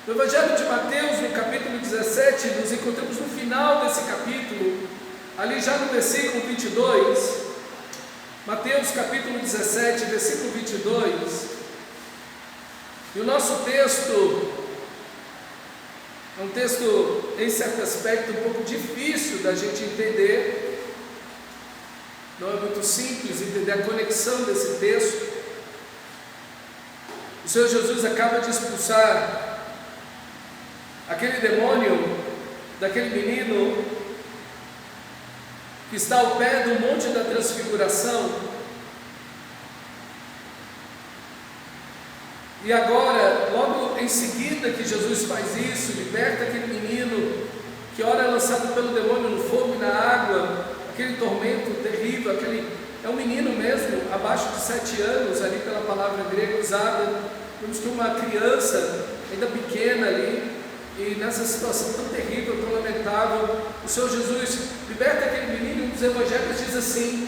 No Evangelho de Mateus, no capítulo 17, nos encontramos no final desse capítulo, ali já no versículo 22, Mateus capítulo 17, versículo 22, e o nosso texto é um texto, em certo aspecto, um pouco difícil da gente entender, não é muito simples entender a conexão desse texto. O Senhor Jesus acaba de expulsar aquele demônio daquele menino que está ao pé do Monte da Transfiguração, e agora, logo em seguida que Jesus faz isso, liberta aquele menino que ora é lançado pelo demônio no fogo e na água, aquele tormento terrível, é um menino mesmo, abaixo de 7 anos, ali pela palavra grega usada, vemos que uma criança ainda pequena ali, e nessa situação tão terrível, tão lamentável, o Senhor Jesus liberta aquele menino, e um dos evangelhos diz assim: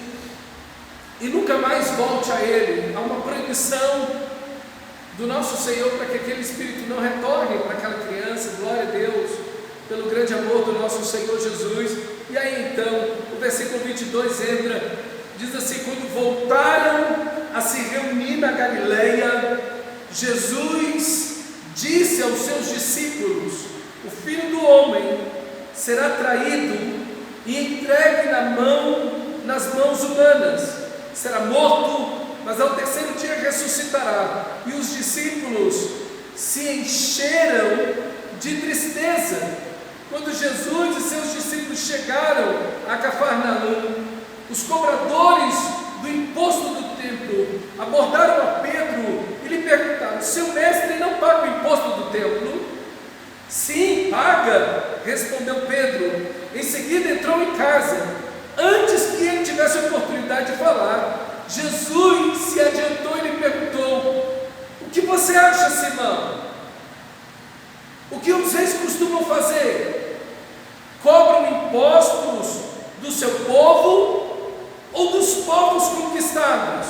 e nunca mais volte a ele. Há uma proibição do nosso Senhor para que aquele espírito não retorne para aquela criança. Glória a Deus pelo grande amor do nosso Senhor Jesus. E aí então, o versículo 22 entra, diz assim: quando voltaram a se reunir na Galileia, Jesus disse aos seus discípulos: o Filho do Homem será traído e entregue nas mãos humanas, será morto, mas ao terceiro dia ressuscitará. E os discípulos se encheram de tristeza. Quando Jesus e seus discípulos chegaram a Cafarnaum, os cobradores do imposto do templo abordaram a Pedro e lhe perguntaram: seu mestre não paga o imposto do templo? Sim, paga, respondeu Pedro. Em seguida entrou em casa. Antes que ele tivesse a oportunidade de falar, Jesus se adiantou e lhe perguntou: o que você acha, Simão? O que os reis costumam fazer? Cobram impostos do seu povo ou dos povos conquistados?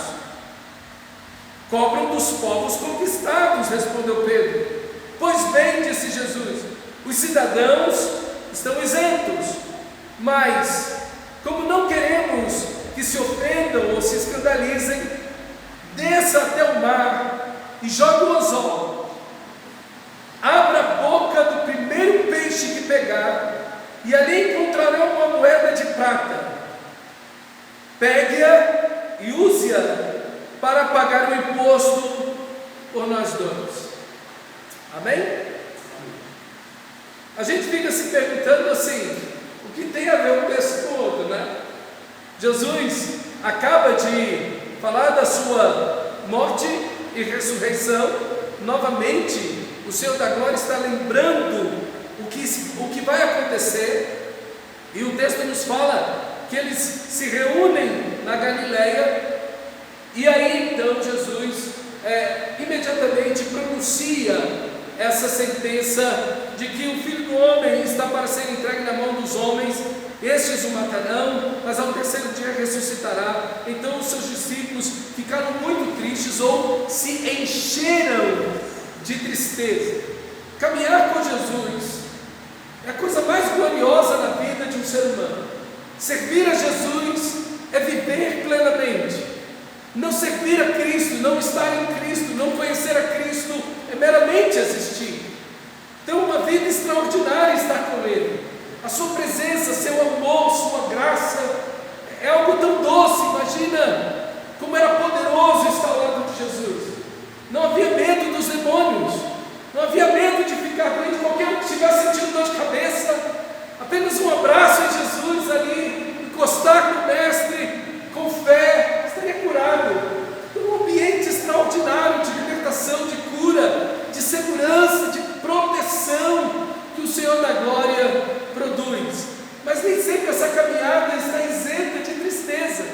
Cobram dos povos conquistados, respondeu Pedro. Pois bem, disse Jesus, os cidadãos estão isentos, mas como não queremos que se ofendam ou se escandalizem, desça até o mar e jogue o anzol. Abra a boca do primeiro peixe que pegar, e ali encontrará uma moeda de prata. Pegue-a e use-a para pagar o imposto por nós dois. Amém? A gente fica se perguntando assim: o que tem a ver o texto todo, né? Jesus acaba de falar da sua morte e ressurreição. Novamente, o Senhor da Glória está lembrando o que vai acontecer, e o texto nos fala que eles se reúnem na Galileia, e aí então Jesus imediatamente pronuncia essa sentença de que o Filho do Homem está para ser entregue na mão dos homens. Estes o matarão, mas ao terceiro dia ressuscitará. Então os seus discípulos ficaram muito tristes, ou se encheram de tristeza. Caminhar com Jesus é a coisa mais gloriosa na vida de um ser humano. Servir a Jesus é viver plenamente. Não servir a Cristo, não estar em Cristo, não conhecer a Cristo é meramente existir. Então uma vida extraordinária estar com Ele. A sua presença, seu amor, sua graça é algo tão doce. Imagina como era poderoso estar ao lado de Jesus. Não havia medo dos demônios, não havia medo de ficar doente. Qualquer um que estivesse sentindo dor de cabeça, apenas um abraço em Jesus ali, encostar no Mestre com fé, estaria curado. Um ambiente extraordinário de libertação, de cura, de segurança, de proteção que o Senhor da Glória produz. Mas nem sempre essa caminhada está isenta de tristeza.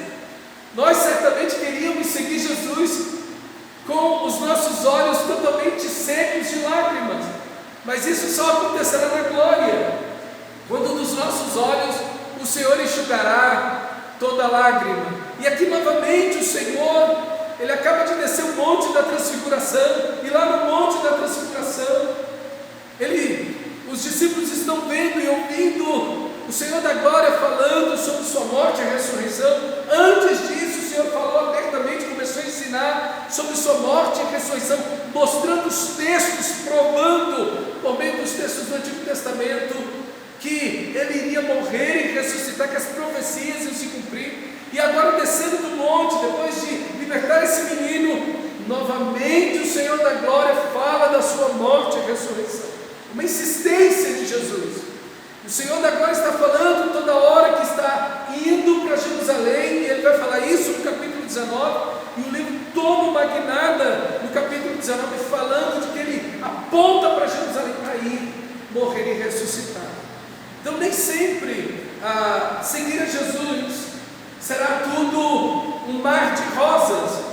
Nós certamente queríamos seguir Jesus com os nossos olhos totalmente secos de lágrimas, mas isso só acontecerá na glória, quando dos nossos olhos o Senhor enxugará toda lágrima. E aqui novamente o Senhor, Ele acaba de descer o Monte da Transfiguração, e lá no Monte da Transfiguração nos textos do Antigo Testamento que ele iria morrer e ressuscitar, que as profecias iam se cumprir, e agora descendo do monte, depois de libertar esse menino, novamente o Senhor da Glória fala da sua morte e ressurreição. Uma insistência de Jesus. O Senhor da Glória está falando toda hora que está indo para Jerusalém, e ele vai falar isso no capítulo 19, e o livro toma uma guinada no capítulo 19, falando de que ele aponta para Jerusalém para ir, morrer e ressuscitar. Então nem sempre seguir a Jesus será tudo um mar de rosas.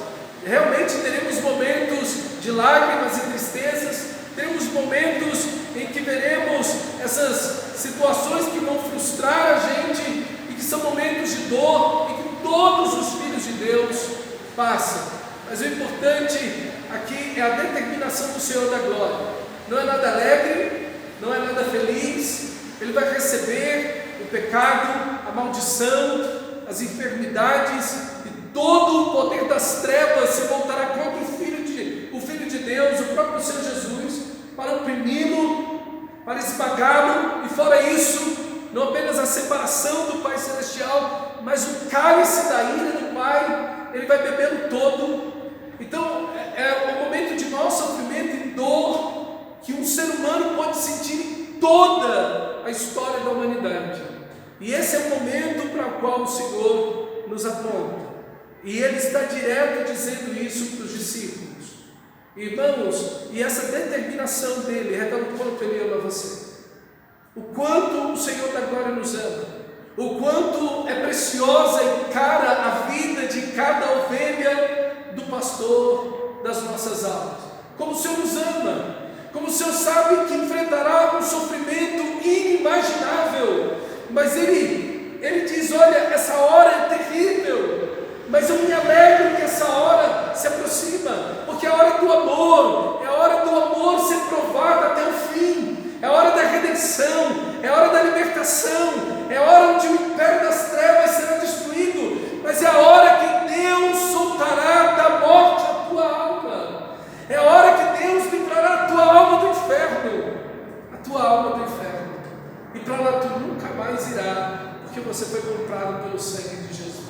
Realmente teremos momentos de lágrimas e tristezas, teremos momentos em que veremos essas situações que vão frustrar a gente e que são momentos de dor e que todos os filhos de Deus passam. Mas o importante aqui é a determinação do Senhor da Glória. Não é nada alegre, não é nada feliz. Ele vai receber o pecado, a maldição, as enfermidades, e todo o poder das trevas se voltará contra o Filho de Deus, o próprio Senhor Jesus, para oprimi-lo, para esmagá-lo, e fora isso, não apenas a separação do Pai Celestial, mas o cálice da ira do Pai, ele vai bebê-lo todo. Então é o momento de maior sofrimento e dor que um ser humano pode sentir em toda a história da humanidade. E esse é o momento para o qual o Senhor nos aponta. E Ele está direto dizendo isso para os discípulos. Irmãos, e essa determinação dele revela o quanto Ele ama você. O quanto o Senhor da Glória nos ama. O quanto é preciosa e cara a vida de cada ovelha do pastor das nossas almas. Como o Senhor nos ama. Como o Senhor sabe que enfrentará um sofrimento inimaginável. Mas Ele diz, olha, essa hora é terrível, mas eu me alegro que essa hora se aproxima, porque é a hora do amor, é a hora do amor ser provado até o fim, é a hora da redenção, é a hora da libertação, é a hora onde o império das trevas será destruído, mas é a hora que Deus soltará da morte a tua alma, é a hora que Deus livrará a tua alma do inferno, a tua alma do inferno. E para lá tu nunca mais irá, porque você foi comprado pelo sangue de Jesus.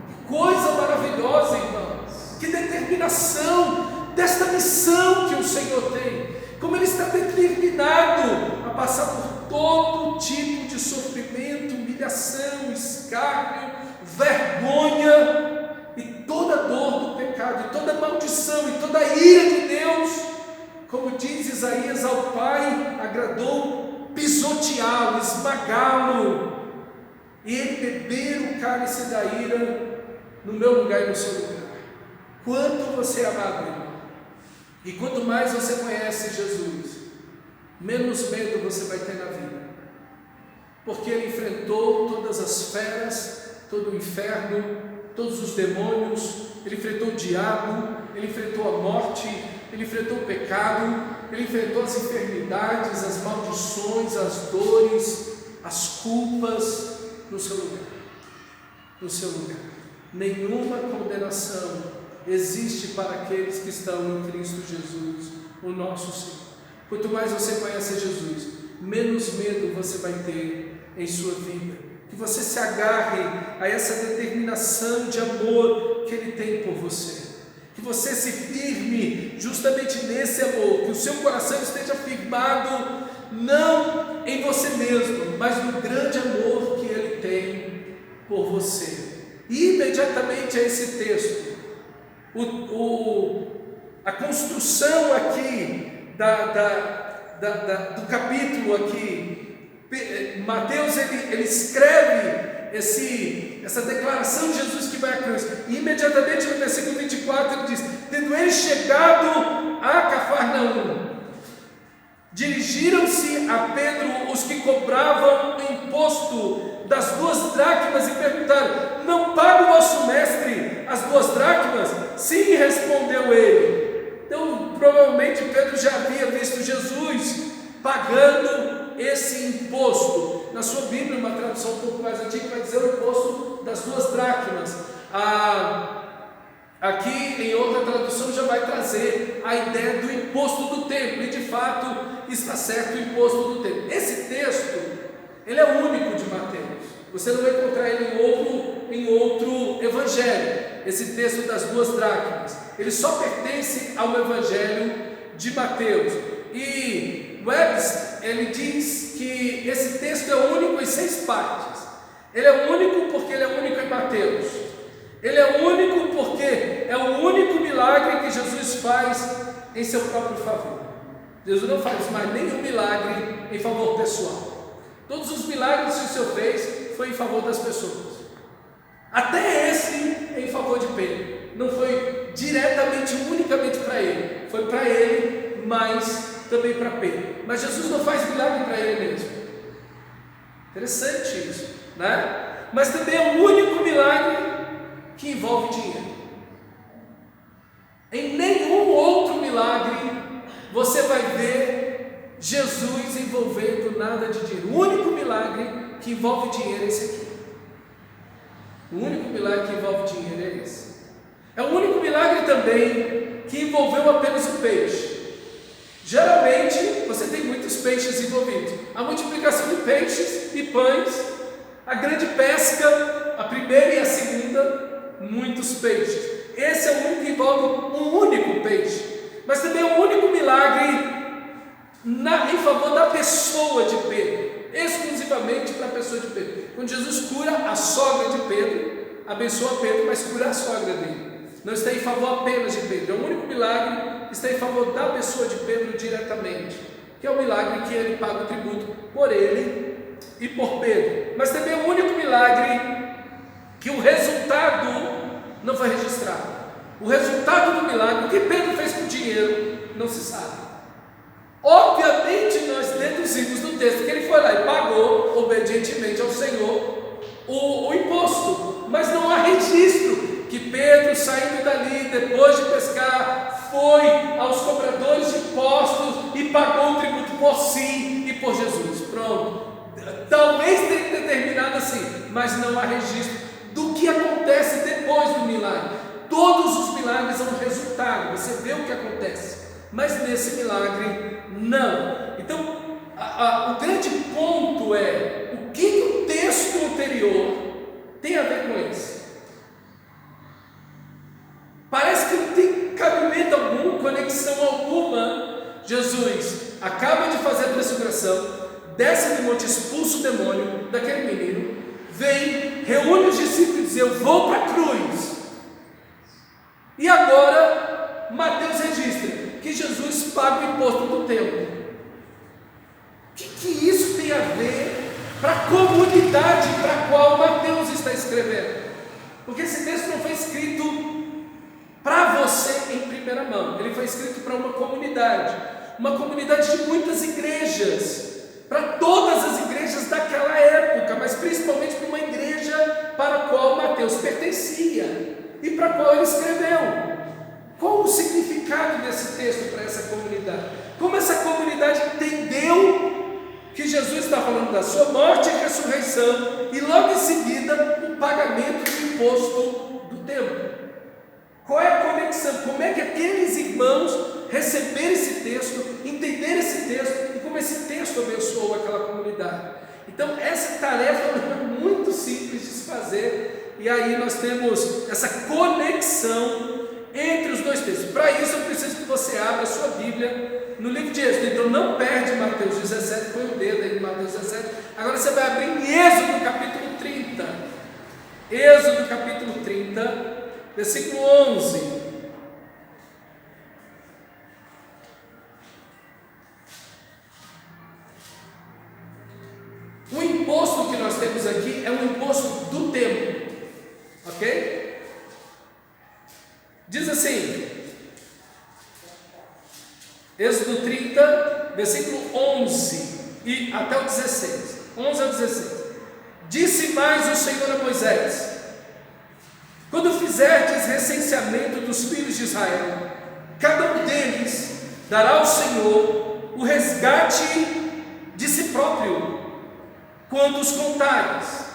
Que coisa maravilhosa, irmãos! Que determinação desta missão que o Senhor tem! Como Ele está determinado a passar por todo tipo de sofrimento, humilhação, escárnio, vergonha e toda a dor do pecado, e toda a maldição, e toda a ira de Deus. Como diz Isaías, ao Pai agradou pisoteá-lo, esmagá-lo, e ele beber o cálice da ira no meu lugar e no seu lugar. Quanto você é amado, irmão, e quanto mais você conhece Jesus, menos medo você vai ter na vida, porque ele enfrentou todas as feras, todo o inferno, todos os demônios, ele enfrentou o diabo, ele enfrentou a morte, ele enfrentou o pecado, ele enfrentou as enfermidades, as maldições, as dores, as culpas no seu lugar. No seu lugar. Nenhuma condenação existe para aqueles que estão em Cristo Jesus, o nosso Senhor. Quanto mais você conhece Jesus, menos medo você vai ter em sua vida. Que você se agarre a essa determinação de amor que Ele tem por você. Que você se firme justamente nesse amor, que o seu coração esteja firmado não em você mesmo, mas no grande amor que Ele tem por você. E imediatamente a esse texto, a construção aqui do capítulo aqui, Mateus ele escreve essa declaração de Jesus que vai à cruz, e imediatamente no versículo 24 ele diz: tendo ele chegado a Cafarnaum, dirigiram-se a Pedro os que cobravam o imposto das 2 dracmas e perguntaram: não paga o vosso mestre as 2 dracmas? Sim, respondeu ele. Então provavelmente Pedro já havia visto Jesus pagando esse imposto. Na sua Bíblia, uma tradução um pouco mais antiga, vai dizer o imposto das 2 dracmas. Aqui em outra tradução já vai trazer a ideia do imposto imposto do templo, e de fato está certo o imposto do templo. Esse texto, ele é único de Mateus, você não vai encontrar ele em outro evangelho, esse texto das 2 dracmas, ele só pertence ao evangelho de Mateus. E Webster, ele diz que esse texto é único em 6 partes. Ele é único porque ele é único em Mateus. Ele é único porque é o único milagre que Jesus faz em seu próprio favor. Jesus não faz mais nenhum milagre em favor pessoal. Todos os milagres que o Senhor fez foi em favor das pessoas. Até esse em favor de Pedro. Não foi diretamente, unicamente para ele. Foi para ele, mas também para Pedro. Mas Jesus não faz milagre para ele mesmo. Interessante isso, né? Mas também é o único milagre que envolve dinheiro. Em nenhum outro milagre você vai ver Jesus envolvendo nada de dinheiro. O único milagre que envolve dinheiro é esse aqui. O único milagre que envolve dinheiro é esse. É o único milagre também que envolveu apenas o peixe. Geralmente você tem muitos peixes envolvidos. A multiplicação de peixes e pães, a grande pesca, a primeira e a segunda, muitos peixes. Esse é o único que envolve um único peixe. Mas também é o único milagre em favor da pessoa de Pedro, exclusivamente para a pessoa de Pedro. Quando Jesus cura a sogra de Pedro, abençoa Pedro, mas cura a sogra dele. Não está em favor apenas de Pedro. É o único milagre que está em favor da pessoa de Pedro diretamente, que é o milagre que ele paga o tributo por ele e por Pedro. Mas também é o único milagre que o resultado não foi registrado. O resultado do milagre, o que Pedro fez com o dinheiro, não se sabe. Obviamente nós deduzimos do texto que ele foi lá e pagou obedientemente ao Senhor o imposto, mas não há registro que Pedro, saindo dali depois de pescar, foi aos cobradores de impostos e pagou o tributo por si e por Jesus. Pronto. Talvez tenha determinado assim, mas não há registro do que acontece depois do milagre. Todos os milagres são resultado, você vê o que acontece, mas nesse milagre não. Então o grande ponto é o que o texto anterior tem a ver com esse. Parece que não tem cabimento algum, conexão alguma. Jesus acaba de fazer a transfiguração, desce do monte, expulsa o demônio daquele menino, vem, reúne os discípulos e diz: eu vou para a cruz. E agora Mateus registra que Jesus paga o imposto do templo. O que isso tem a ver para a comunidade para a qual Mateus está escrevendo? Porque esse texto não foi escrito para você em primeira mão, ele foi escrito para uma comunidade de muitas igrejas, para todas as igrejas daquela época, mas principalmente para uma igreja para a qual Mateus pertencia e para a qual ele escreveu. Qual o significado desse texto para essa comunidade? Como essa comunidade entendeu que Jesus está falando da sua morte e ressurreição e logo em seguida o pagamento do imposto do templo? Qual é a conexão? Como é que aqueles irmãos receberam esse texto, entenderam esse texto e como esse texto abençoou aquela comunidade? Então essa tarefa é muito simples de se fazer, e aí nós temos essa conexão entre os dois textos. Para isso eu preciso que você abra a sua Bíblia no livro de Êxodo. Então não perde Mateus 17, põe o dedo aí em Mateus 17. Agora você vai abrir em Êxodo capítulo 30. Êxodo capítulo 30, versículo 11. O imposto que nós temos aqui é um imposto do templo, ok? Diz assim, Êxodo 30, versículo 11 e até o 16, 11 ao 16. Disse mais o Senhor a Moisés: quando fizerdes recenseamento dos filhos de Israel, cada um deles dará ao Senhor o resgate de si próprio, quando os contares,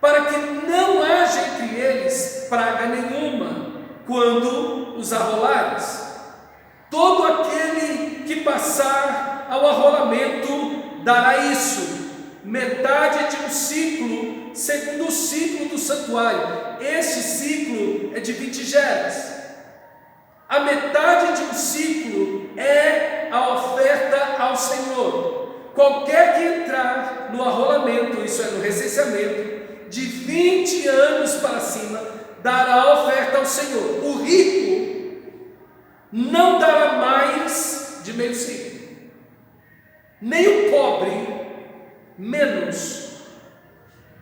para que não haja entre eles praga nenhuma, quando os arrolares. Todo aquele passar ao arrolamento, dará isso: metade de um ciclo, segundo o ciclo do santuário. Este ciclo é de 20 geras. A metade de um ciclo é a oferta ao Senhor. Qualquer que entrar no arrolamento, isso é, no recenseamento, de 20 anos para cima, dará oferta ao Senhor. O rico não dará mais de meio ciclo, nem o pobre menos,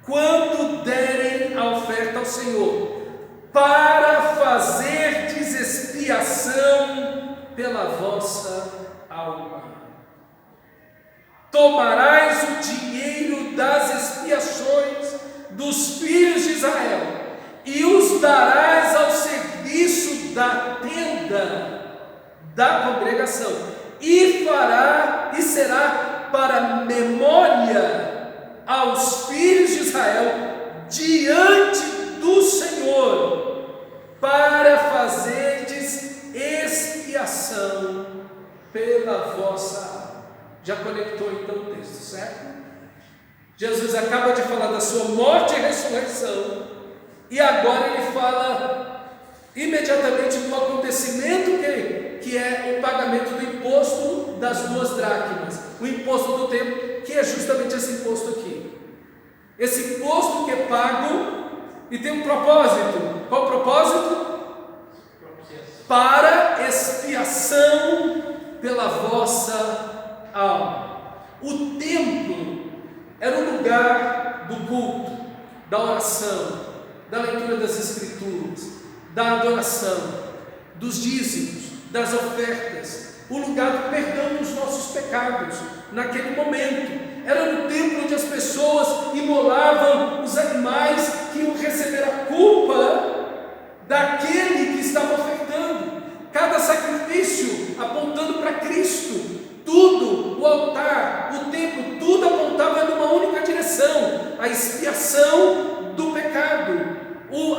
quando derem a oferta ao Senhor, para fazer expiação pela vossa alma. Tomarás o dinheiro das expiações dos filhos de Israel e os darás ao serviço da tenda da congregação, e será para memória aos filhos de Israel diante do Senhor, para fazerdes expiação pela vossa alma. Já conectou então o texto, certo? Jesus acaba de falar da sua morte e ressurreição, e agora ele fala imediatamente do acontecimento que é o pagamento do imposto das 2 dracmas, o imposto do templo, que é justamente esse imposto aqui. Esse imposto que é pago e tem um propósito. Qual o propósito? Para expiação pela vossa alma. O templo era o lugar do culto, da oração, da leitura das escrituras, da adoração, dos dízimos, das ofertas, o lugar do perdão dos nossos pecados. Naquele momento era no templo onde as pessoas imolavam os animais que iam receber a culpa daquele que estava ofertando. Cada sacrifício apontando para Cristo. Tudo, o altar, o templo, tudo apontava numa única direção: a expiação do pecado,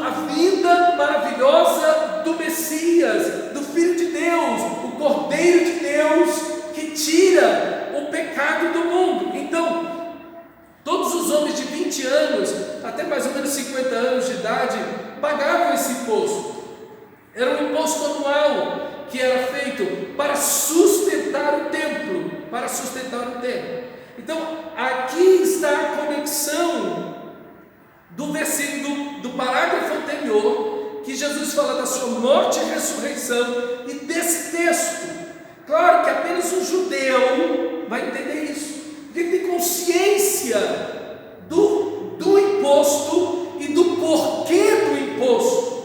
a vinda maravilhosa do Messias, do Filho de Deus, o Cordeiro de Deus que tira o pecado do mundo. Então, todos os homens de 20 anos, até mais ou menos 50 anos de idade, pagavam esse imposto. Era um imposto anual que era feito para sustentar o templo, Então, aqui está a conexão do versículo, do parágrafo anterior, que Jesus fala da sua morte e ressurreição, e desse texto. Claro que apenas um judeu vai entender isso, porque ele tem consciência do imposto e do porquê do imposto,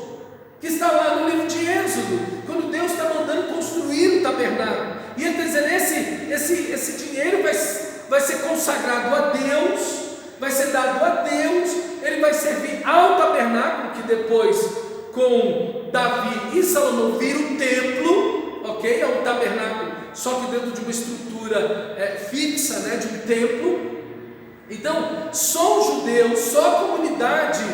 que está lá no livro de Êxodo, quando Deus está mandando construir o tabernáculo, e ele está dizendo: esse dinheiro vai ser consagrado a Deus, vai ser dado a Deus, ele vai servir ao tabernáculo, que depois, com Davi e Salomão, vira o templo, ok? É um tabernáculo, só que dentro de uma estrutura fixa, né, de um templo. Então, só o judeu, só a comunidade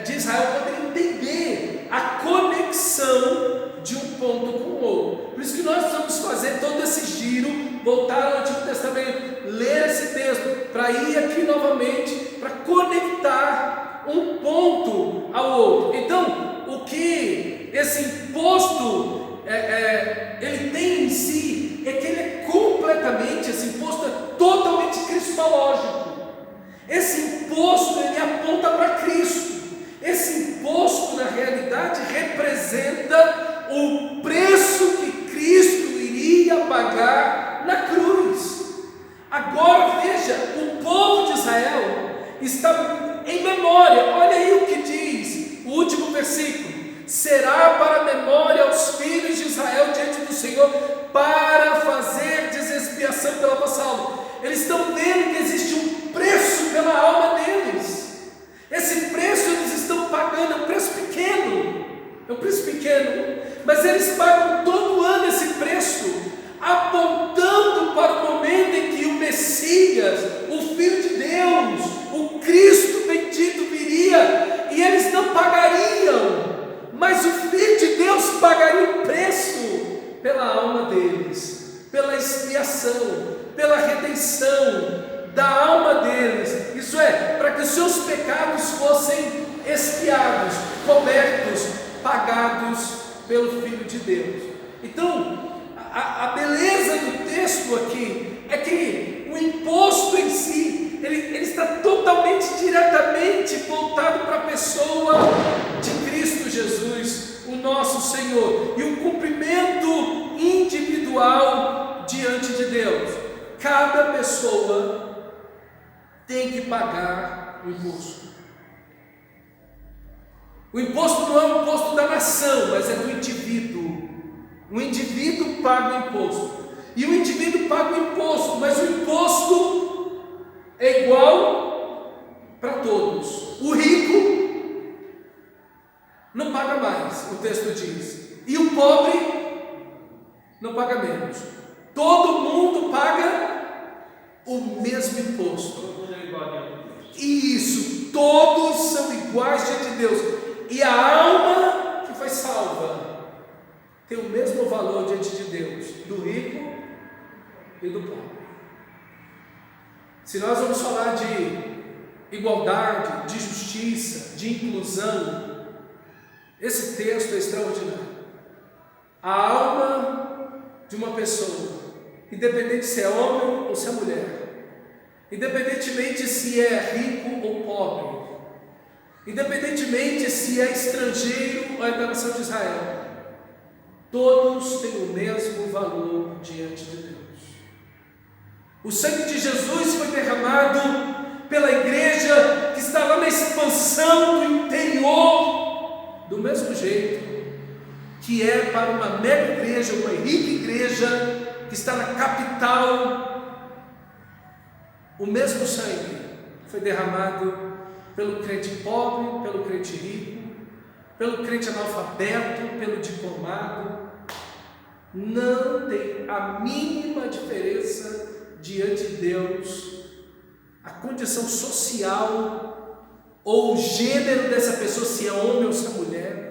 de Israel poderia entender a conexão de um ponto com o outro. Por isso que nós precisamos fazer todo esse giro, voltar ao Antigo Testamento, ler esse texto, para ir aqui novamente, para conectar um ponto ao outro. Então, o que esse imposto ele tem em si, é que ele é completamente, esse imposto é totalmente cristológico. Esse imposto, ele aponta para Cristo. Esse imposto, na realidade, representa o preço que Cristo iria pagar na cruz. Agora veja, o povo de Israel está em memória. Olha aí o que diz o último versículo: será para memória aos filhos de Israel diante do Senhor, para fazer expiação pela vossa alma. Eles estão vendo que existe um preço pela alma deles. Esse preço eles estão pagando, é um preço pequeno, mas eles pagam todo ano esse preço, apontando para o momento em que o Messias, o Filho de Deus, o Cristo bendito viria, e eles não pagariam, mas o Filho de Deus pagaria o preço pela alma deles, pela expiação, pela redenção da alma deles, isso é, para que os seus pecados fossem expiados, cobertos, pagados pelo Filho de Deus. Então, a beleza do texto aqui é que o imposto em si, ele está totalmente, diretamente voltado para a pessoa de Cristo Jesus, o nosso Senhor, e o cumprimento individual diante de Deus. Cada pessoa tem que pagar o imposto. O imposto não é o imposto da nação, mas é do indivíduo. O indivíduo paga o imposto. E o indivíduo paga o imposto, mas o imposto é igual para todos. O rico não paga mais, o texto diz. E o pobre não paga menos. Todo mundo paga o mesmo imposto. Isso, todos são iguais diante de Deus. E a alma que foi salva tem o mesmo valor diante de Deus, do rico e do pobre. Se nós vamos falar de igualdade, de justiça, de inclusão, esse texto é extraordinário. A alma de uma pessoa, independente se é homem ou se é mulher, independentemente se é rico ou pobre, independentemente se é estrangeiro ou é da nação de Israel, todos têm o mesmo valor diante de Deus. O sangue de Jesus foi derramado pela igreja que está lá na expansão do interior, do mesmo jeito que é para uma mega igreja, uma rica igreja que está na capital. O mesmo sangue foi derramado pelo crente pobre, pelo crente rico, pelo crente analfabeto, pelo diplomado. Não tem a mínima diferença diante de Deus a condição social ou o gênero dessa pessoa, se é homem ou se é mulher.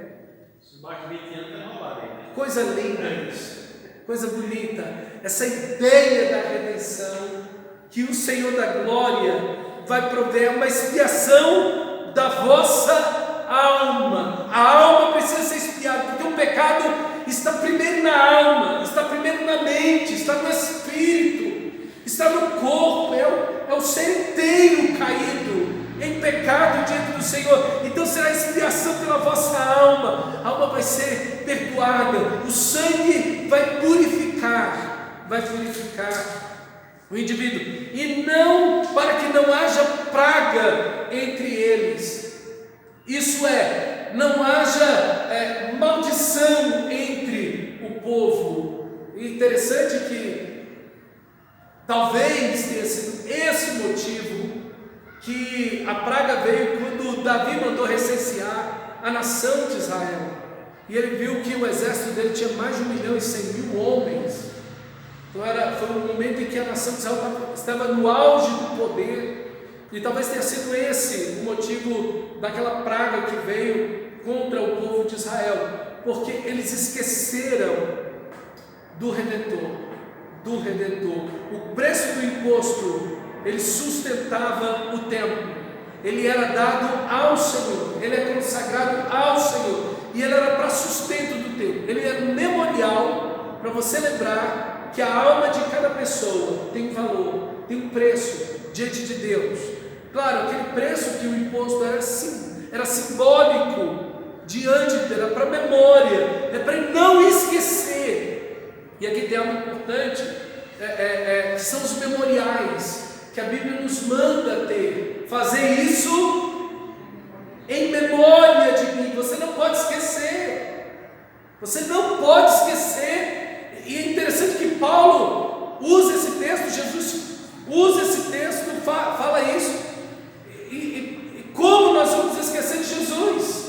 Coisa linda isso, coisa bonita, essa ideia da redenção, que o Senhor da glória vai prover uma expiação da vossa alma. A alma precisa ser expiada, porque o pecado está primeiro na alma, está primeiro na mente, está no espírito, está no corpo, é o ser inteiro caído em pecado diante do Senhor. Então será expiação pela vossa alma. A alma vai ser perdoada, o sangue vai purificar o indivíduo, e não para que não haja praga entre eles, isso é, não haja maldição entre o povo. E interessante que talvez tenha sido esse motivo que a praga veio quando Davi mandou recensear a nação de Israel, e ele viu que o exército dele tinha mais de 1.100.000 homens. Então foi um momento em que a nação de Israel estava no auge do poder, e talvez tenha sido esse o motivo daquela praga que veio contra o povo de Israel, porque eles esqueceram do Redentor. O preço do imposto, ele sustentava o templo, ele era dado ao Senhor, ele é consagrado ao Senhor, e ele era para sustento do templo, ele era um memorial para você lembrar que a alma de cada pessoa tem um valor, tem um preço diante de Deus. Claro, aquele preço que o imposto era simbólico diante dele, era para memória, é para não esquecer. E aqui tem algo importante, que são os memoriais que a Bíblia nos manda ter. Fazer isso em memória de mim. Você não pode esquecer. Você não pode esquecer. E é interessante que Paulo usa esse texto, Jesus usa esse texto, fala isso. E como nós vamos esquecer de Jesus?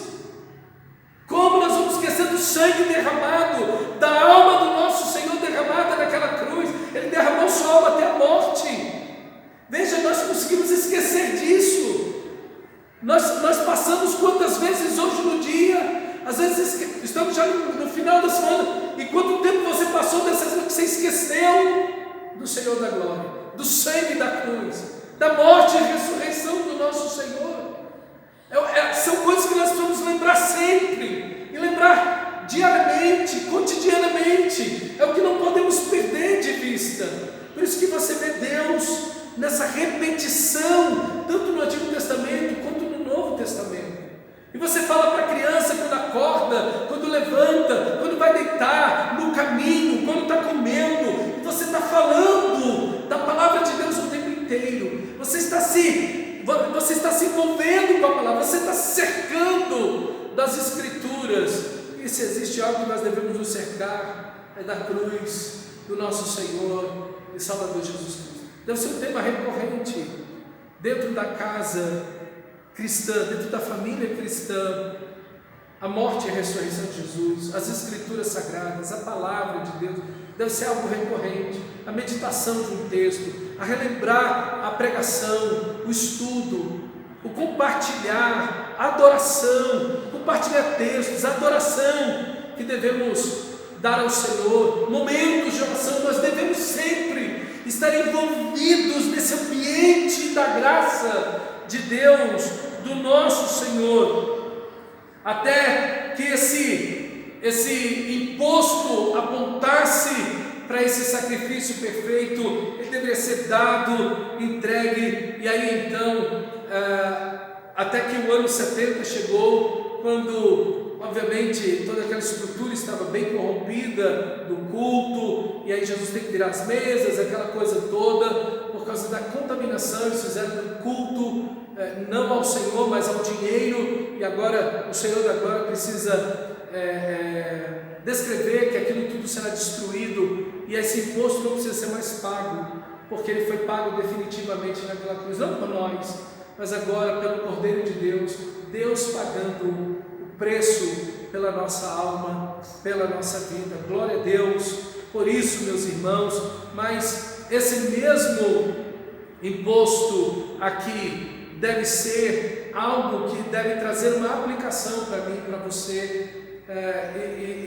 Como nós vamos esquecer do sangue derramado, da alma do nosso Senhor derramada naquela cruz? Ele derramou sua alma até a morte. Veja, nós conseguimos esquecer disso. Nós passamos quantas vezes hoje no dia? Às vezes estamos já no final da semana, e quanto tempo você passou dessas vezes que você esqueceu padeceu do Senhor da glória, do sangue da cruz, da morte e ressurreição do nosso Senhor. São coisas que nós precisamos lembrar sempre, e lembrar diariamente, cotidianamente. É o que não podemos perder de vista. Por isso que você vê Deus nessa repetição, tanto no Antigo Testamento quanto no Novo Testamento. E você fala para a criança quando acorda, quando levanta, quando vai deitar, no caminho, quando está comendo, e você está falando da palavra de Deus o tempo inteiro. Você está se envolvendo com a palavra, você está se cercando das Escrituras. E se existe algo que nós devemos nos cercar, é da cruz do nosso Senhor e Salvador Jesus Cristo. Deve ser um tema recorrente dentro da casa cristã, dentro da família cristã. A morte e a ressurreição de Jesus, as Escrituras Sagradas, a palavra de Deus, deve ser algo recorrente. A meditação de um texto, a relembrar a pregação, o estudo, o compartilhar, a adoração, compartilhar textos, a adoração que devemos dar ao Senhor, momentos de oração. Nós devemos sempre estar envolvidos nesse ambiente da graça de Deus, do nosso Senhor, até que esse imposto apontasse para esse sacrifício perfeito. Ele deveria ser dado, entregue, e aí então, até que o ano 70 chegou, quando obviamente toda aquela estrutura estava bem corrompida do culto, e aí Jesus tem que virar as mesas, aquela coisa toda, por causa da contaminação. Eles fizeram do culto não ao Senhor, mas ao dinheiro, e agora o Senhor da glória precisa descrever que aquilo tudo será destruído, e esse imposto não precisa ser mais pago, porque ele foi pago definitivamente naquela cruz, não por nós, mas agora pelo Cordeiro de Deus, Deus pagando o preço pela nossa alma, pela nossa vida. Glória a Deus por isso, meus irmãos. Mas esse mesmo imposto aqui deve ser algo que deve trazer uma aplicação para mim, para você,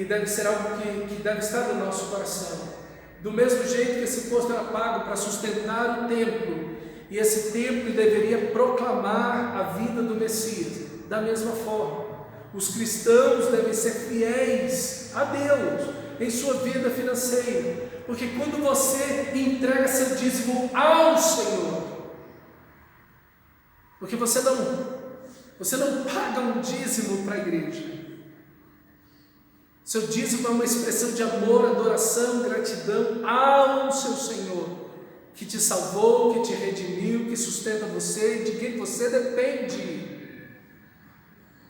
e deve ser algo que deve estar no nosso coração. Do mesmo jeito que esse imposto era pago para sustentar o templo, e esse templo deveria proclamar a vinda do Messias, da mesma forma, os cristãos devem ser fiéis a Deus em sua vida financeira, porque quando você entrega seu dízimo ao Senhor, porque você não paga um dízimo para a igreja, seu dízimo é uma expressão de amor, adoração, gratidão ao seu Senhor, que te salvou, que te redimiu, que sustenta você, de quem você depende.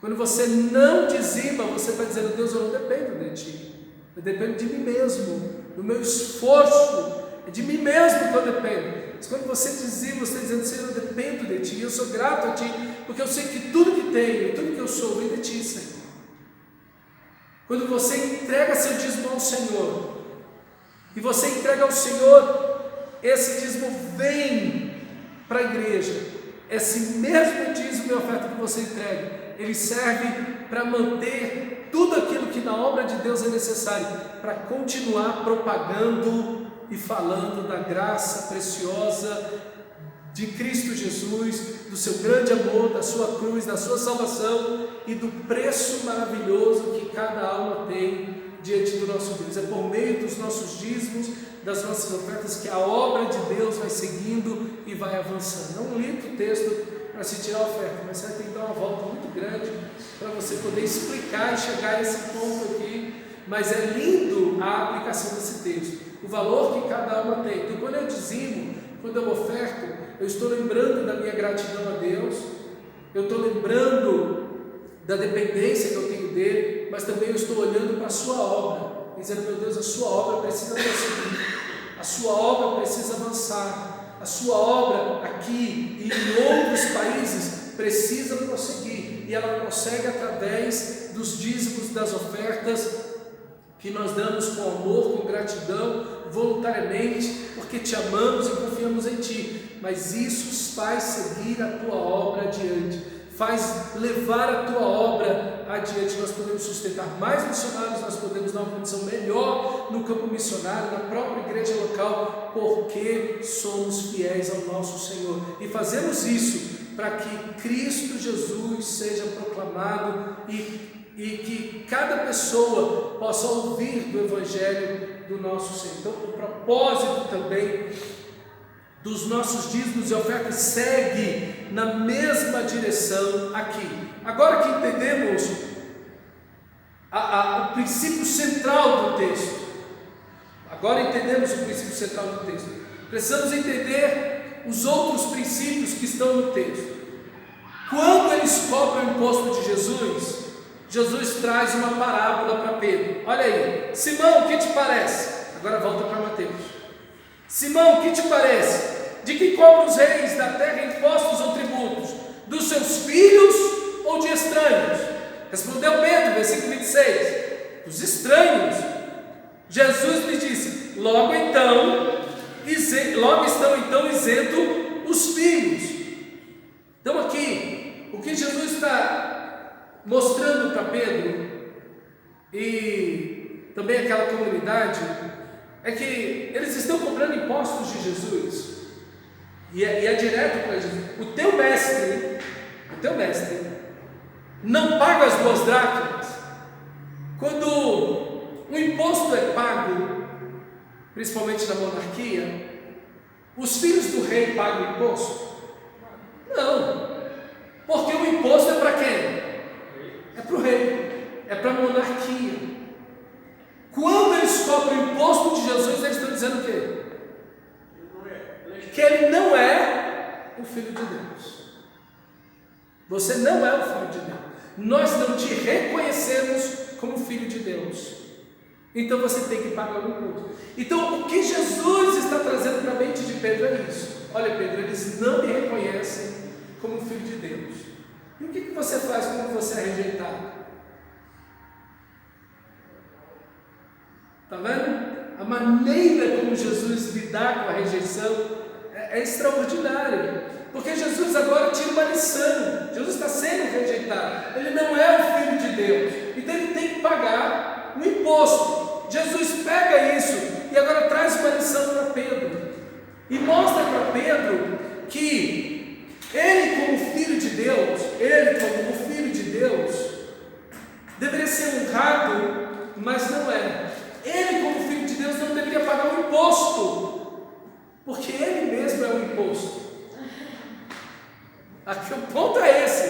Quando você não dizima, você está dizendo: Deus, eu não dependo de ti, eu dependo de mim mesmo, do meu esforço, é de mim mesmo que eu dependo. Mas quando você dizima, você está dizendo: Senhor, eu dependo de ti, eu sou grato a ti, porque eu sei que tudo que tenho, tudo que eu sou, vem de ti, Senhor. Quando você entrega seu dízimo ao Senhor, e você entrega ao Senhor, esse dízimo vem para a igreja. Esse mesmo dízimo e oferta que você entrega, ele serve para manter tudo aquilo que na obra de Deus é necessário, para continuar propagando e falando da graça preciosa de Cristo Jesus, do seu grande amor, da sua cruz, da sua salvação e do preço maravilhoso que cada alma tem diante do nosso Deus. É por meio dos nossos dízimos, das nossas ofertas, que a obra de Deus vai seguindo e vai avançando. Não li o texto para se tirar a oferta, mas você vai ter que dar uma volta muito grande para você poder explicar e chegar a esse ponto aqui. Mas é lindo a aplicação desse texto, o valor que cada alma tem. Então, quando eu dizimo, quando eu oferto, eu estou lembrando da minha gratidão a Deus, eu estou lembrando da dependência que eu tenho dele, mas também eu estou olhando para a sua obra, dizendo: meu Deus, a sua obra precisa prosseguir, a sua obra precisa avançar, a sua obra aqui e em outros países precisa prosseguir, e ela prossegue através dos dízimos, das ofertas que nós damos com amor, com gratidão, voluntariamente, porque te amamos e confiamos em ti. Mas isso faz seguir a tua obra adiante, faz levar a tua obra adiante nós podemos sustentar mais missionários, nós podemos dar uma condição melhor no campo missionário, na própria igreja local, porque somos fiéis ao nosso Senhor. E fazemos isso para que Cristo Jesus seja proclamado e que cada pessoa possa ouvir do Evangelho do nosso Senhor. Então, o propósito também dos nossos dízimos e ofertas segue na mesma direção aqui. Agora que entendemos o princípio central do texto, precisamos entender os outros princípios que estão no texto. Quando eles cobram o imposto de Jesus, Jesus traz uma parábola para Pedro. Olha aí, Simão, o que te parece? Agora volta para Mateus. Simão, o que te parece? De que cobram os reis da terra impostos ou tributos? Dos seus filhos ou de estranhos? Respondeu Pedro, versículo 26. Dos estranhos. Jesus lhe disse: logo estão então isentos os filhos. Então aqui, o que Jesus está mostrando para Pedro e também aquela comunidade é que eles estão cobrando impostos de Jesus, e é direto para Jesus. O teu mestre não paga as 2 dracmas. Quando o imposto é pago, principalmente na monarquia, os filhos do rei pagam o imposto? Não, porque o imposto é para quem? É para o rei, é para a monarquia. Quando eles cobram o imposto de Jesus, eles estão dizendo o quê? Que ele não é o Filho de Deus. Você não é o Filho de Deus. Nós não te reconhecemos como Filho de Deus. Então você tem que pagar o imposto. Então o que Jesus está trazendo para a mente de Pedro é isso. Olha, Pedro, eles não me reconhecem como Filho de Deus. E o que você faz quando você é rejeitado? Está vendo? A maneira como Jesus lidar com a rejeição é extraordinária, porque Jesus agora tira uma lição. Jesus está sendo rejeitado, ele não é o Filho de Deus, então ele tem que pagar um imposto. Jesus pega isso e agora traz uma lição para Pedro e mostra para Pedro que ele, como Filho de Deus, deveria ser honrado, mas não é. Ele, como Filho de Deus, não deveria pagar um imposto, porque ele mesmo é o imposto. Aqui o ponto é esse,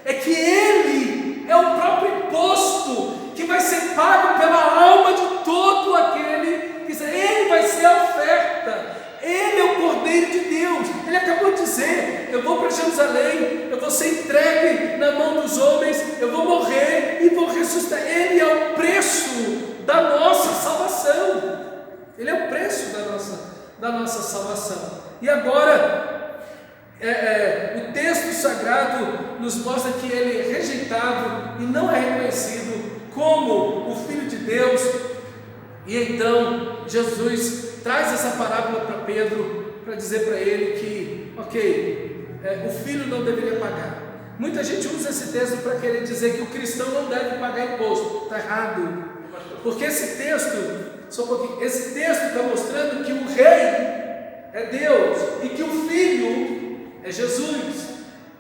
é que ele é o próprio imposto que vai ser pago pela alma de todo aquele que ele vai ser a oferta. Ele é o Cordeiro de Deus. Ele acabou de dizer: eu vou para Jerusalém, eu vou ser entregue na mão dos homens, eu vou morrer e vou ressuscitar. Ele é o preço da nossa salvação. Ele é o preço da nossa salvação. E agora, o texto sagrado nos mostra que ele é rejeitado e não é reconhecido como o Filho de Deus. E então Jesus traz essa parábola para Pedro, para dizer para ele que, o filho não deveria pagar. Muita gente usa esse texto para querer dizer que o cristão não deve pagar imposto. Está errado, porque esse texto está mostrando que o rei é Deus e que o filho é Jesus.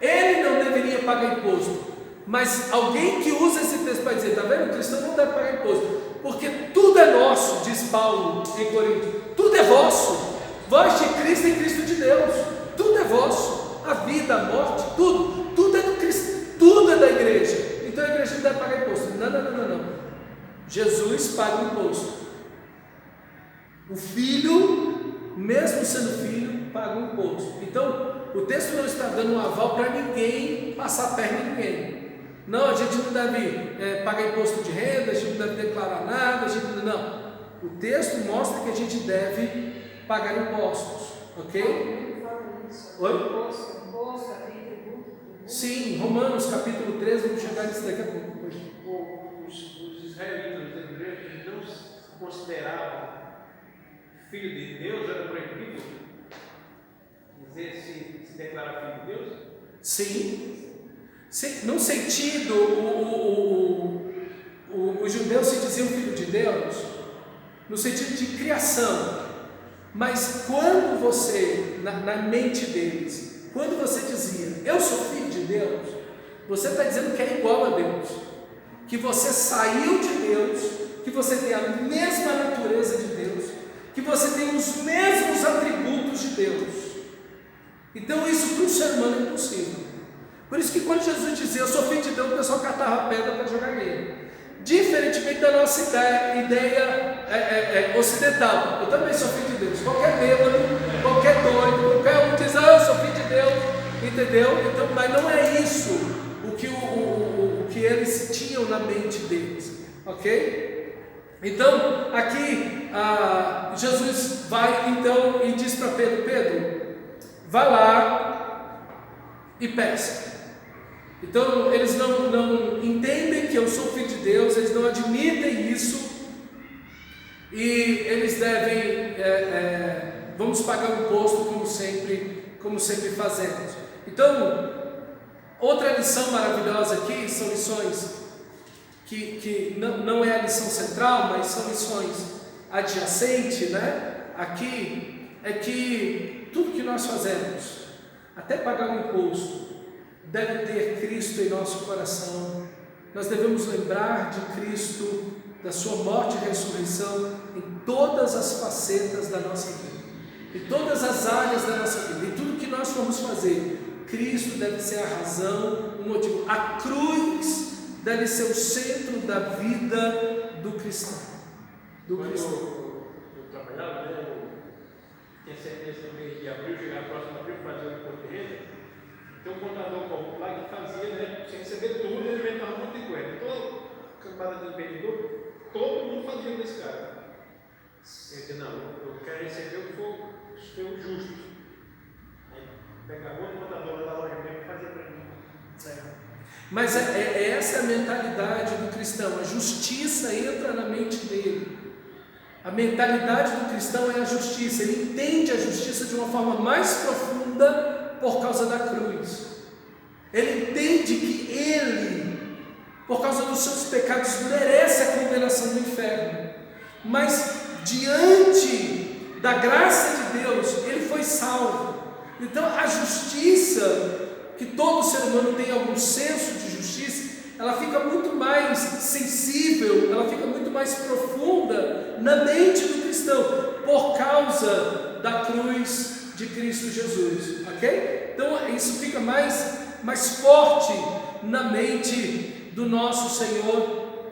Ele não deveria pagar imposto, mas alguém que usa esse texto para dizer: está vendo, o cristão não deve pagar imposto, porque tudo é nosso, diz Paulo em Coríntios, tudo é vosso, vós de Cristo e Cristo de Deus, tudo é vosso, a vida, a morte, tudo é do Cristo, tudo é da igreja. Então a igreja não deve pagar imposto. Não. Jesus paga o imposto. O filho, mesmo sendo filho, paga o imposto. Então o texto não está dando um aval para ninguém passar a perna em ninguém. Não, a gente não deve pagar imposto de renda, a gente não deve declarar nada, não. O texto mostra que a gente deve pagar impostos, ok? Oi? Sim, Romanos capítulo 13, vamos chegar nisso daqui a pouco. Os israelitas, eles não se consideravam filho de Deus, era proibido dizer se declarar filho de Deus? Sim. Num sentido, os judeus se diziam filho de Deus, no sentido de criação. Mas quando você, na mente deles, quando você dizia, eu sou filho de Deus, você está dizendo que é igual a Deus, que você saiu de Deus, que você tem a mesma natureza de Deus, que você tem os mesmos atributos de Deus. Então isso para um ser humano é impossível. Por isso que quando Jesus dizia, eu sou filho de Deus, o pessoal catava pedra para jogar nele. Diferentemente da nossa ideia ocidental. Eu também sou filho de Deus. Qualquer bêbado, qualquer doido, qualquer um diz, eu sou filho de Deus, entendeu? Então, mas não é isso o que eles tinham na mente deles, ok? Então, aqui Jesus vai então e diz para Pedro, Pedro, vá lá e pesca. Então eles não entendem que eu sou filho de Deus, eles não admitem isso, e eles devem, vamos pagar o imposto como sempre fazemos. Então, outra lição maravilhosa aqui, são lições que não é a lição central, mas são lições adjacentes, né? Aqui é que tudo que nós fazemos, até pagar o imposto, deve ter Cristo em nosso coração. Nós devemos lembrar de Cristo, da sua morte e ressurreição em todas as facetas da nossa vida, em todas as áreas da nossa vida, em tudo que nós formos fazer. Cristo deve ser a razão, o motivo. A cruz deve ser o centro da vida do cristão. Quando eu trabalhava, eu tinha certeza no mês de abril, chegar próximo abril, fazer o imposto de renda. Tem um contador comum lá que fazia, né, sem receber tudo, ele inventava um monte de coisa. Toda camada de empreendedor, todo mundo fazia desse cara. Ele disse, não, eu quero receber o que for justo. Aí pegava outro contador da loja mesmo e fazia para mim. Mas essa é a mentalidade do cristão. A justiça entra na mente dele. A mentalidade do cristão é a justiça. Ele entende a justiça de uma forma mais profunda por causa da cruz. Ele entende que ele, por causa dos seus pecados, merece a condenação do inferno, mas diante da graça de Deus, ele foi salvo. Então a justiça, que todo ser humano tem algum senso de justiça, ela fica muito mais sensível, ela fica muito mais profunda na mente do cristão, por causa da cruz de Cristo Jesus, ok? Então isso fica mais forte na mente do nosso Senhor,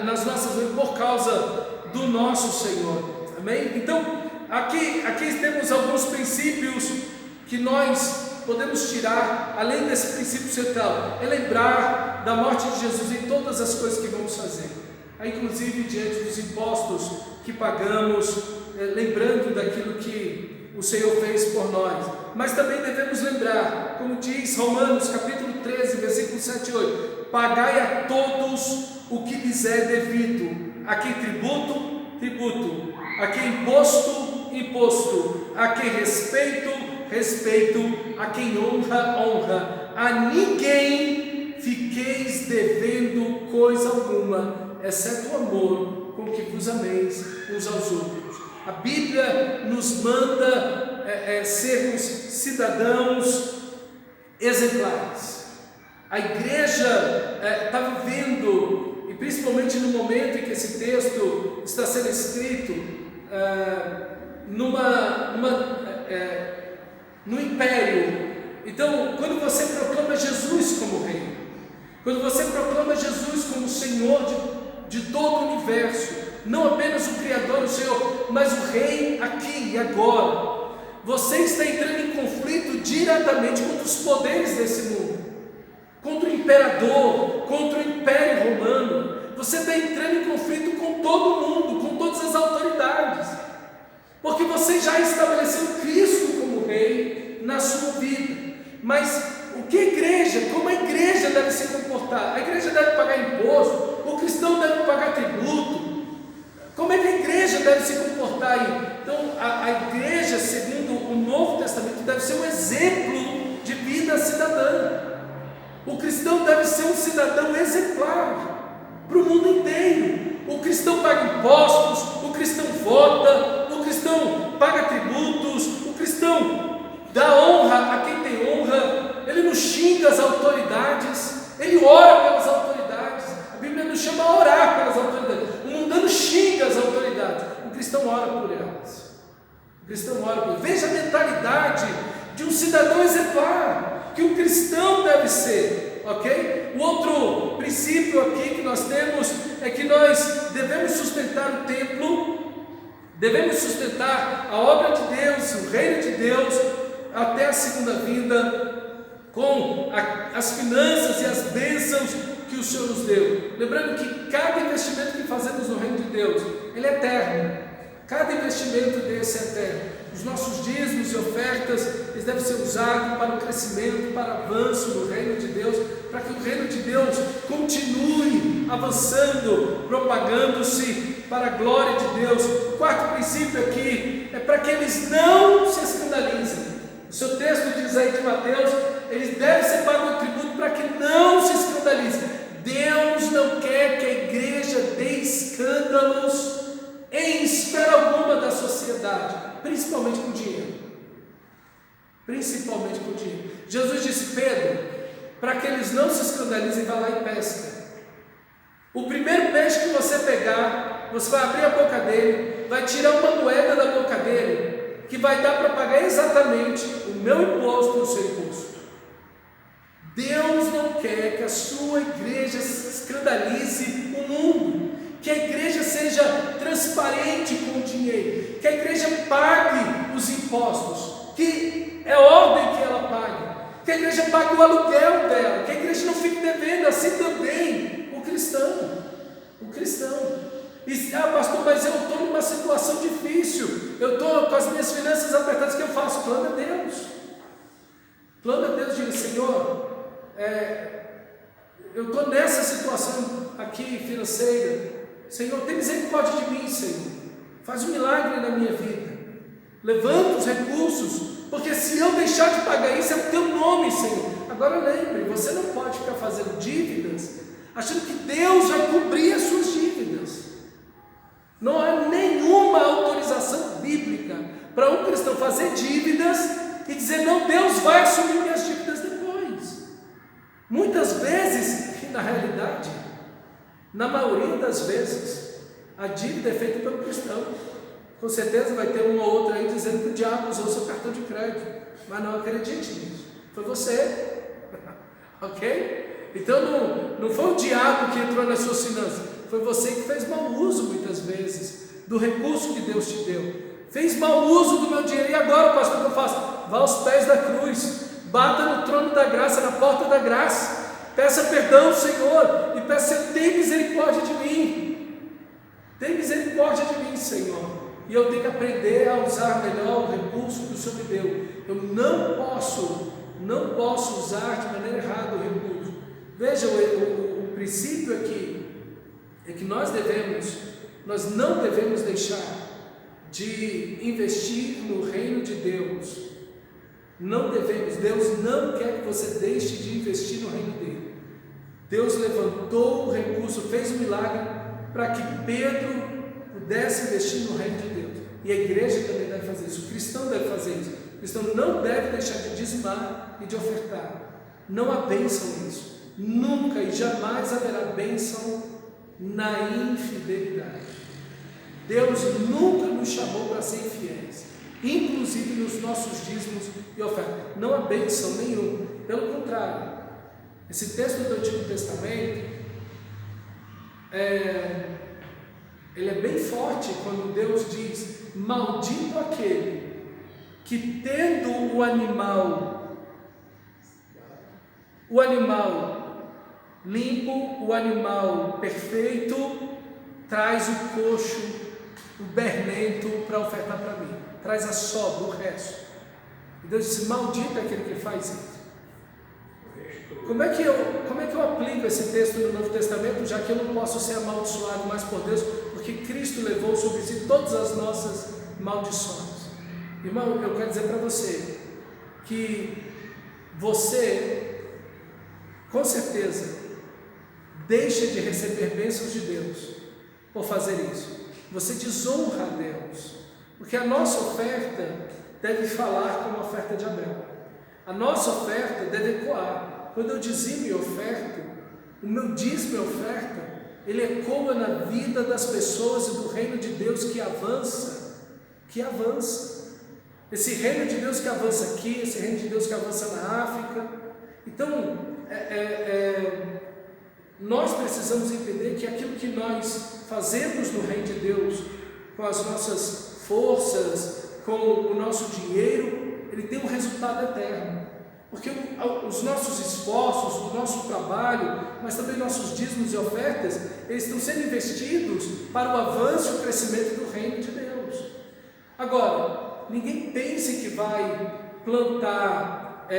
nas nossas vidas, por causa do nosso Senhor, amém? Então aqui temos alguns princípios que nós podemos tirar, além desse princípio central, é lembrar da morte de Jesus em todas as coisas que vamos fazer, inclusive diante dos impostos que pagamos, lembrando daquilo que o Senhor fez por nós. Mas também devemos lembrar, como diz Romanos capítulo 13, versículo 7 e 8, pagai a todos o que lhes é devido, a quem tributo, tributo, a quem imposto, imposto, a quem respeito, respeito, a quem honra, honra. A ninguém fiqueis devendo coisa alguma, exceto o amor com que vos ameis uns aos outros. A Bíblia nos manda sermos cidadãos exemplares. A igreja está vivendo, e principalmente no momento em que esse texto está sendo escrito, no império. Então, quando você proclama Jesus como rei, quando você proclama Jesus como Senhor de todo o universo, não apenas o Criador, o Senhor, mas o Rei aqui e agora, você está entrando em conflito diretamente contra os poderes desse mundo, contra o imperador, contra o Império Romano. Você está entrando em conflito com todo mundo, com todas as autoridades, porque você já estabeleceu Cristo como Rei na sua vida. Mas como a igreja deve se comportar? A igreja deve pagar imposto, o cristão deve pagar tributo. Como é que a igreja deve se comportar aí? Então, a igreja, segundo o Novo Testamento, deve ser um exemplo de vida cidadã. O cristão deve ser um cidadão exemplar para o mundo inteiro. O cristão paga impostos, o cristão vota, o cristão paga tributos, o cristão dá honra a quem tem honra, ele não xinga as autoridades, ele ora pelas autoridades. A Bíblia nos chama a orar pelas autoridades. O mundano xinga as autoridades, o cristão ora por elas. O cristão ora por elas. Veja a mentalidade de um cidadão exemplar que o cristão deve ser, ok? O outro princípio aqui que nós temos é que nós devemos sustentar o templo, devemos sustentar a obra de Deus, o reino de Deus, até a segunda vinda, com as finanças e as bênçãos que o Senhor nos deu. Lembrando que cada investimento que fazemos no reino de Deus, ele é eterno. Cada investimento desse é eterno. Os nossos dízimos e ofertas, eles devem ser usados para o crescimento, para o avanço do reino de Deus, para que o reino de Deus continue avançando, propagando-se para a glória de Deus. O quarto princípio aqui é para que eles não se escandalizem. O seu texto diz aí de Mateus, eles devem ser pagos o tributo para que não se escandalizem. Deus não quer que a igreja dê escândalos em esfera alguma da sociedade, principalmente com dinheiro. Principalmente com dinheiro. Jesus disse: Pedro, para que eles não se escandalizem, vai lá e pesca. O primeiro peixe que você pegar, você vai abrir a boca dele, vai tirar uma moeda da boca dele, que vai dar para pagar exatamente o meu imposto e o seu imposto. Deus não quer que a sua igreja escandalize o mundo, que a igreja seja transparente com o dinheiro, que a igreja pague os impostos, que é ordem que ela pague, que a igreja pague o aluguel dela, que a igreja não fique devendo, assim também o cristão. O cristão. E, pastor, mas eu estou numa situação difícil, eu estou com as minhas finanças apertadas, o que eu faço? Clama a Deus. Clama a Deus, diga: Senhor, eu estou nessa situação aqui financeira, Senhor, tem misericórdia de mim, Senhor, faz um milagre na minha vida, levanta os recursos, porque se eu deixar de pagar isso, é o teu nome, Senhor. Agora lembre, você não pode ficar fazendo dívidas, achando que Deus vai cobrir as suas dívidas. Não há nenhuma autorização bíblica para um cristão fazer dívidas e dizer: não, Deus vai assumir minhas dívidas depois. Muitas vezes, e na realidade, na maioria das vezes, a dívida é feita pelo cristão. Com certeza vai ter uma ou outra aí dizendo que o diabo usou seu cartão de crédito, mas não acredite nisso, foi você. Ok? Então não foi o diabo que entrou nas suas finanças, foi você que fez mau uso muitas vezes do recurso que Deus te deu. Fez mau uso do meu dinheiro. E agora, pastor, o que eu faço? Vá aos pés da cruz, bata no trono da graça, na porta da graça, peça perdão, Senhor, e peça: tem misericórdia de mim, tem misericórdia de mim, Senhor. E eu tenho que aprender a usar melhor o recurso que o Senhor me deu. Eu não posso usar de maneira errada o recurso. Veja, o princípio aqui é que nós não devemos deixar de investir no reino de Deus. Não devemos. Deus não quer que você deixe de investir no reino dele. Deus levantou o recurso, fez um milagre para que Pedro pudesse investir no reino de Deus. E a igreja também deve fazer isso, o cristão deve fazer isso. O cristão não deve deixar de dizimar e de ofertar. Não há bênção nisso. Nunca e jamais haverá bênção na infidelidade. Deus nunca nos chamou para ser infiéis, inclusive nos nossos dízimos e ofertas. Não há bênção nenhuma. Pelo contrário, esse texto do Antigo Testamento ele é bem forte quando Deus diz: maldito aquele que, tendo o animal limpo, o animal perfeito, traz o coxo, o berrento para ofertar para mim, traz a sobra, o resto. E Deus disse: maldito é aquele que faz isso. Como é que eu aplico esse texto no Novo Testamento, já que eu não posso ser amaldiçoado mais por Deus, porque Cristo levou sobre si todas as nossas maldições? Irmão, eu quero dizer para você que você com certeza, deixa de receber bênçãos de Deus por fazer isso. Você desonra a Deus, porque a nossa oferta deve falar como a oferta de Abel. A nossa oferta deve ecoar. Quando eu dizimo e oferto, o meu dízimo e oferta, ele ecoa na vida das pessoas e do reino de Deus que avança, esse reino de Deus que avança aqui, esse reino de Deus que avança na África. Então, nós precisamos entender que aquilo que nós fazemos no reino de Deus, com as nossas forças, com o nosso dinheiro, ele tem um resultado eterno. Porque os nossos esforços, o nosso trabalho, mas também nossos dízimos e ofertas, eles estão sendo investidos para o avanço e o crescimento do reino de Deus. Agora, ninguém pense que vai plantar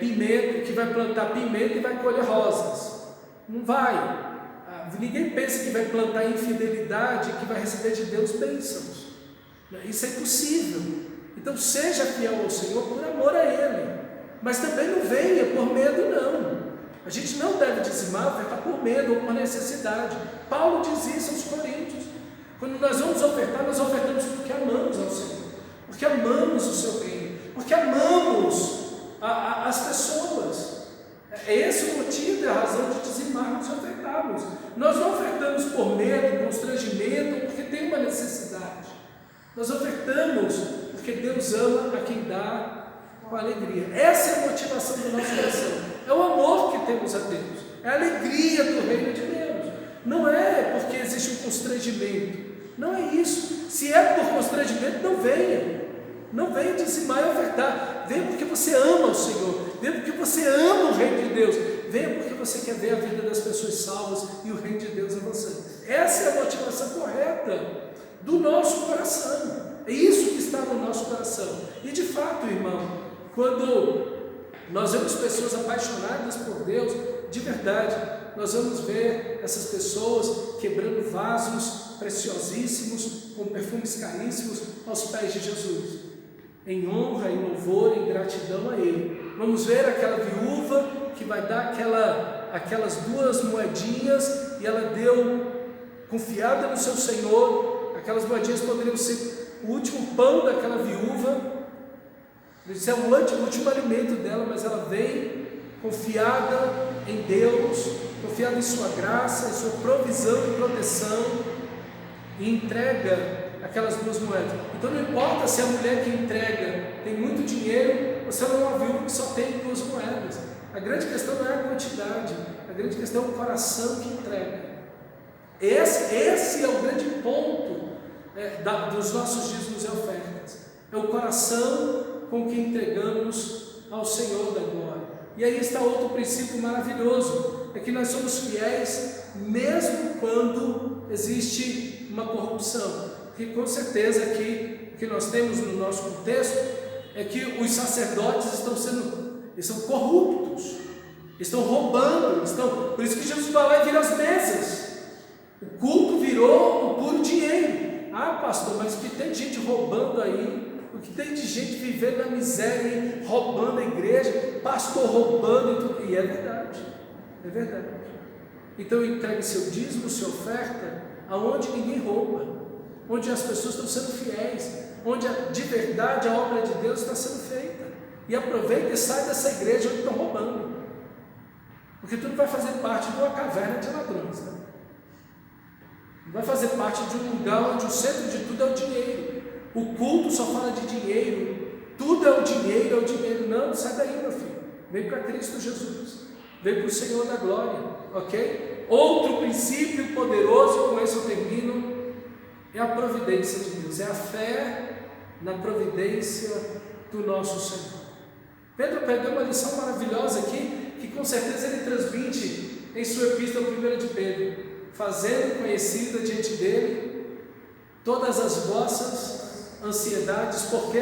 pimenta e vai colher rosas. Não vai. Ninguém pensa que vai plantar infidelidade e que vai receber de Deus bênçãos. Isso é impossível. Então seja fiel ao Senhor por amor a Ele, mas também não venha por medo, não. A gente não deve dizimar, ofertar por medo ou por necessidade. Paulo diz isso aos Coríntios. Quando nós vamos ofertar, nós ofertamos porque amamos ao Senhor, porque amamos o seu reino, porque amamos as pessoas. É esse o motivo e a razão de dizimarmos e ofertarmos. Nós não ofertamos por medo, constrangimento, porque tem uma necessidade. Nós ofertamos porque Deus ama a quem dá com alegria. Essa é a motivação do nosso coração. É o amor que temos a Deus, é a alegria do reino de Deus. Não é porque existe um constrangimento, não é isso. Se é por constrangimento, não venha dizimar e ofertar. Venha porque você ama o Senhor, venha porque você ama o reino de Deus, venha porque você quer ver a vida das pessoas salvas e o reino de Deus avançando. Essa é a motivação correta do nosso coração. É isso que está no nosso coração. E de fato, irmão, quando nós vemos pessoas apaixonadas por Deus, de verdade, nós vamos ver essas pessoas quebrando vasos preciosíssimos, com perfumes caríssimos, aos pés de Jesus, em honra, em louvor, em gratidão a Ele. Vamos ver aquela viúva que vai dar aquelas 2 moedinhas, e ela deu, confiada no seu Senhor, aquelas moedinhas poderiam ser o último pão daquela viúva. Isso é o último alimento dela, mas ela vem confiada em Deus, confiada em sua graça, em sua provisão e proteção, e entrega aquelas 2 moedas. Então não importa se a mulher que entrega tem muito dinheiro ou se ela é uma viúva que só tem 2 moedas. A grande questão não é a quantidade, a grande questão é o coração que entrega. Esse é o grande ponto dos nossos dízimos e ofertas. É o coração com que entregamos ao Senhor da glória. E aí está outro princípio maravilhoso, é que nós somos fiéis mesmo quando existe uma corrupção. Porque com certeza aqui, o que nós temos no nosso contexto é que os sacerdotes estão corruptos, estão roubando, por isso que Jesus vai lá e vira as mesas. O culto virou o puro dinheiro. Ah, pastor, mas o que tem de gente roubando aí? O que tem de gente vivendo na miséria, roubando a igreja, pastor roubando, e é verdade. Então entregue seu dízimo, sua oferta, aonde ninguém rouba, onde as pessoas estão sendo fiéis, onde de verdade a obra de Deus está sendo feita. E aproveita e sai dessa igreja onde estão roubando, porque tu não vai fazer parte de uma caverna de ladrões, né? Não vai fazer parte de um lugar onde o centro de tudo é o dinheiro. O culto só fala de dinheiro, tudo é o dinheiro, não, sai daí, meu filho, vem para Cristo Jesus, vem para o Senhor da glória, ok? Outro princípio poderoso, com esse eu termino, é a providência de Deus, é a fé na providência do nosso Senhor. Pedro pegou uma lição maravilhosa aqui, que com certeza ele transmite em sua epístola 1 de Pedro, fazendo conhecida diante dele todas as vossas ansiedades, porque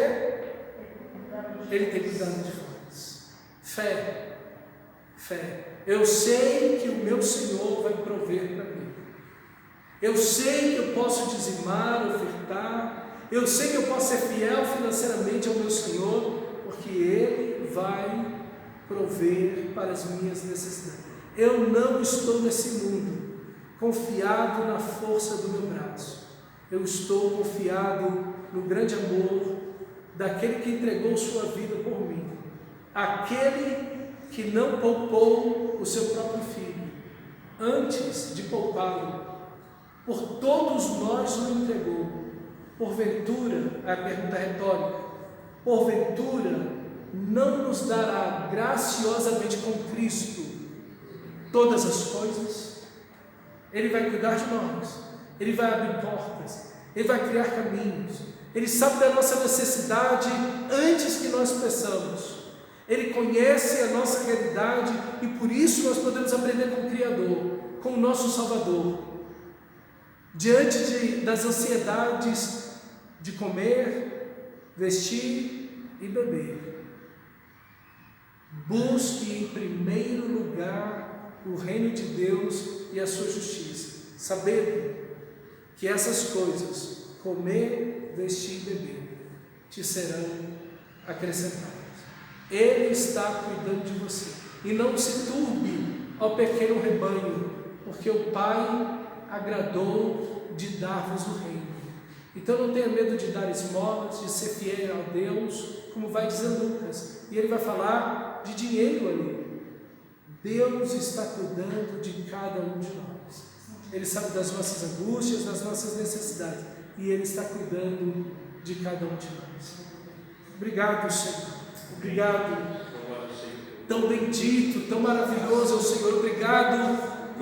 Ele tem cuidado de vós. Fé. Eu sei que o meu Senhor vai prover para mim. Eu sei que eu posso dizimar, ofertar. Eu sei que eu posso ser fiel financeiramente ao meu Senhor, porque Ele vai prover para as minhas necessidades. Eu não estou nesse mundo confiado na força do meu braço. Eu estou confiado no grande amor daquele que entregou sua vida por mim. Aquele que não poupou o seu próprio filho, antes de poupá-lo, por todos nós o entregou. Porventura, a pergunta retórica, porventura não nos dará graciosamente com Cristo todas as coisas? Ele vai cuidar de nós, Ele vai abrir portas, Ele vai criar caminhos, Ele sabe da nossa necessidade antes que nós peçamos. Ele conhece a nossa realidade e por isso nós podemos aprender com o Criador, com o nosso Salvador. Diante das ansiedades de comer, vestir e beber, busque em primeiro lugar o reino de Deus e a sua justiça, sabendo que essas coisas, comer, vestir e beber, te serão acrescentadas. Ele está cuidando de você. E não se turbe ao pequeno rebanho, porque o Pai agradou de dar-vos o reino. Então não tenha medo de dar esmolas, de ser fiel a Deus, como vai dizer Lucas. E ele vai falar de dinheiro ali. Deus está cuidando de cada um de nós. Ele sabe das nossas angústias, das nossas necessidades. E Ele está cuidando de cada um de nós. Obrigado, Senhor. Obrigado. Tão bendito, tão maravilhoso é o Senhor. Obrigado